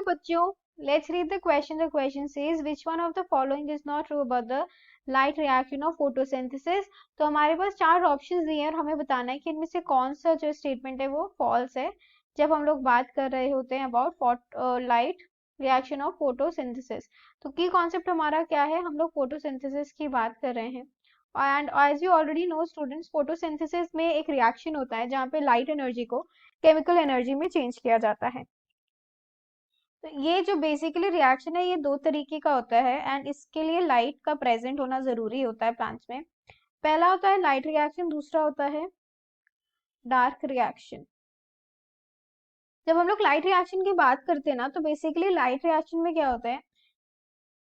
बच्चों, let's read the question. The question says which one of the following is not true about the light reaction of photosynthesis. तो हमारे पास 4 options दिए हैं और हमें बताना है कि इनमें से कौन सा जो स्टेटमेंट है वो फॉल्स है, जब हम लोग बात कर रहे होते हैं about light reaction of photosynthesis. तो की कॉन्सेप्ट हमारा क्या है, हम लोग फोटोसिंथेसिस की बात कर रहे हैं। And as you already know students, photosynthesis में एक रिएक्शन होता है जहाँ पे लाइट एनर्जी को केमिकल एनर्जी में चेंज किया जाता है। तो ये जो बेसिकली रिएक्शन है ये 2 तरीके का होता है एंड इसके लिए लाइट का प्रेजेंट होना जरूरी होता है प्लांट्स में। पहला होता है लाइट रिएक्शन, दूसरा होता है डार्क रिएक्शन। जब हम लोग लाइट रिएक्शन की बात करते हैं ना, तो बेसिकली लाइट रिएक्शन में क्या होता है,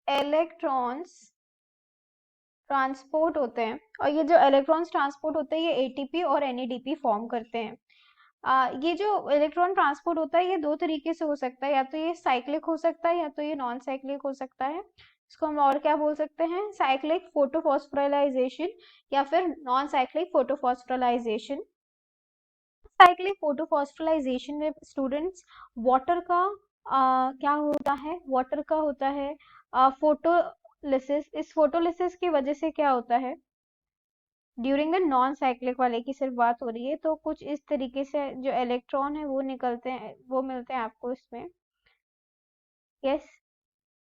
इलेक्ट्रॉन्स ट्रांसपोर्ट होते हैं और ये जो इलेक्ट्रॉन्स ट्रांसपोर्ट होते हैं ये एटीपी और एनएडीपी फॉर्म करते हैं। ये जो इलेक्ट्रॉन ट्रांसपोर्ट होता है ये 2 तरीके से हो सकता है, या तो ये साइक्लिक हो सकता है या तो ये नॉन साइक्लिक हो सकता है। इसको हम और क्या बोल सकते हैं, साइक्लिक फोटोफॉस्फोराइलेशन या फिर non cyclic photophosphorylation. Cyclic photophosphorylation में स्टूडेंट्स वाटर का क्या होता है, वाटर का होता है फोटोलिसिस। इस फोटोलिसिस की वजह से क्या होता है, ड्यूरिंग द नॉन साइक्लिक वाले की सिर्फ बात हो रही है, तो कुछ इस तरीके से जो इलेक्ट्रॉन है वो निकलते हैं, वो मिलते हैं आपको इसमें। यस,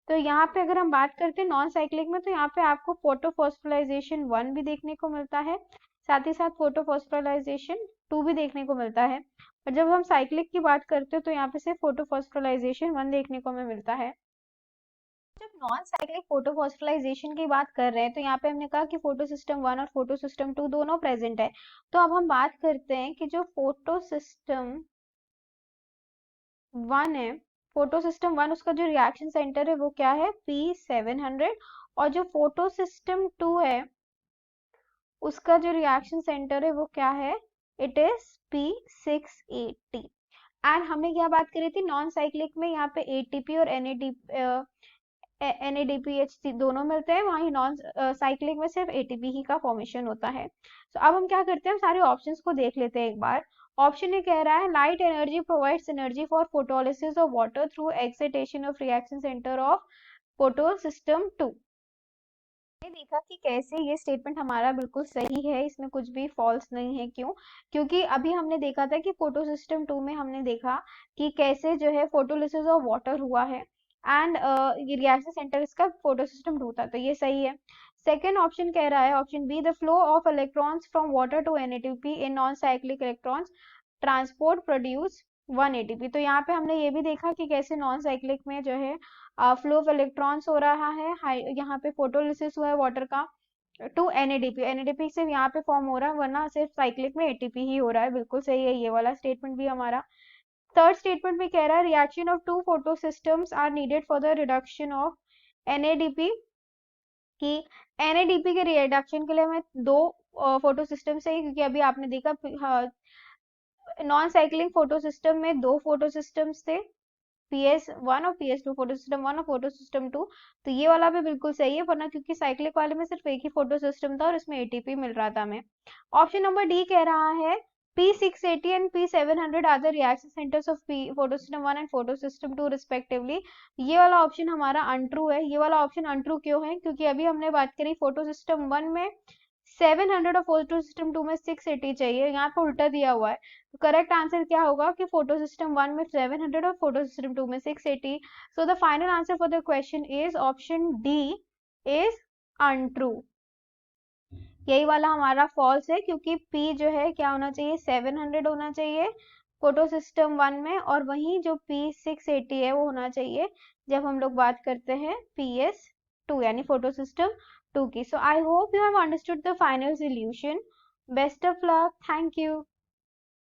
तो यहाँ पे अगर हम बात करते हैं नॉन साइक्लिक में, तो यहाँ पे आपको फोटोफॉस्फोराइलेशन 1 भी देखने को मिलता है, साथ ही साथ फोटोफॉस्फोराइलेशन 2 भी देखने को मिलता है। और जब हम साइक्लिक की बात करते हैं तो यहाँ पे सिर्फ फोटोफॉस्फोराइलेशन 1 देखने को हमें मिलता है। जब नॉन साइक्लिक फोटोफॉस्फोराइलेशन की बात कर रहे हैं तो यहाँ पे हमने कहा कि फोटो सिस्टम 1 और फोटो सिस्टम 2 दोनों प्रेजेंट है। तो अब हम बात करते हैं कि जो फोटो सिस्टम 1 है, फोटो सिस्टम 1 उसका जो रिएक्शन सेंटर है वो क्या है, P700, और जो फोटो सिस्टम 2 है उसका जो रिएक्शन सेंटर है वो क्या है, इट इज P680। एंड हमने क्या बात करी थी, नॉन साइक्लिक में यहाँ पे एटीपी और NADPH दोनों मिलते हैं, वहीं नॉन साइक्लिक में सिर्फ एटीपी ही का फॉर्मेशन होता है। तो अब हम क्या करते हैं, हम सारे ऑप्शंस को देख लेते हैं एक बार। ऑप्शन ये कह रहा है light energy provides energy for photolysis of water through excitation of reaction centre of photo system 2। ये देखा कि कैसे ये स्टेटमेंट हमारा बिल्कुल सही है, इसमें कुछ भी फॉल्स नहीं है। क्यों, क्योंकि अभी हमने देखा था कि फोटो सिस्टम 2 में हमने देखा कि कैसे जो है फोटोलिसिस ऑफ वाटर हुआ है एंड ये रिएक्शन सेंटर इसका फोटो सिस्टम 2 था, तो ये सही है। सेकेंड ऑप्शन कह रहा है, option B, the flow of electrons from water to NADP in non cyclic electrons transport produce 1 ATP. तो यहाँ पे हमने ये भी देखा कि कैसे नॉन साइक्लिक में जो है फ्लो ऑफ इलेक्ट्रॉन्स हो रहा है, यहाँ पे फोटोलिसिस हुआ है वाटर का टू एनएडीपी, एनएडीपी सिर्फ यहाँ पे फॉर्म हो रहा है, वरना सिर्फ साइक्लिक में एटीपी ही हो रहा है। बिल्कुल सही है ये वाला स्टेटमेंट भी हमारा। थर्ड स्टेटमेंट में कह रहा है reaction of 2 photo systems are needed for the reduction of NADP, कि एनएडीपी के रिडक्शन के लिए हमें 2 फोटो सिस्टम चाहिए, क्योंकि अभी आपने देखा नॉन साइक्लिंग फोटो सिस्टम में 2 फोटो सिस्टम्स थे, PS1 और PS2, फोटो सिस्टम 1 और फोटो सिस्टम 2। तो ये वाला भी बिल्कुल सही है, वरना क्योंकि साइक्लिक वाले में सिर्फ एक ही फोटो सिस्टम था और इसमें एटीपी मिल रहा था हमें। ऑप्शन नंबर डी कह रहा है P680 and P700 are the reaction centres of photo system 1 and photo system 2 respectively. ये वाला ऑप्शन हमारा अनट्रू है। ये वाला ऑप्शन अनट्रू क्यों है, क्योंकि अभी हमने बात करी फोटो सिस्टम 1 में 700 और फोटो सिस्टम 2 में 680 चाहिए, यहाँ पे उल्टा दिया हुआ है। तो करेक्ट आंसर क्या होगा कि फोटो सिस्टम 1 में 700 और फोटो सिस्टम 2 में 680। So the final answer for the question is option D is untrue. यही वाला हमारा फॉल्स है, क्योंकि P जो है क्या होना चाहिए, 700 होना चाहिए फोटो सिस्टम 1 में, और वहीं जो P680 है वो होना चाहिए जब हम लोग बात करते हैं PS2 यानी फोटो सिस्टम 2 की। So I hope you have understood the final solution. Best of luck. Thank you.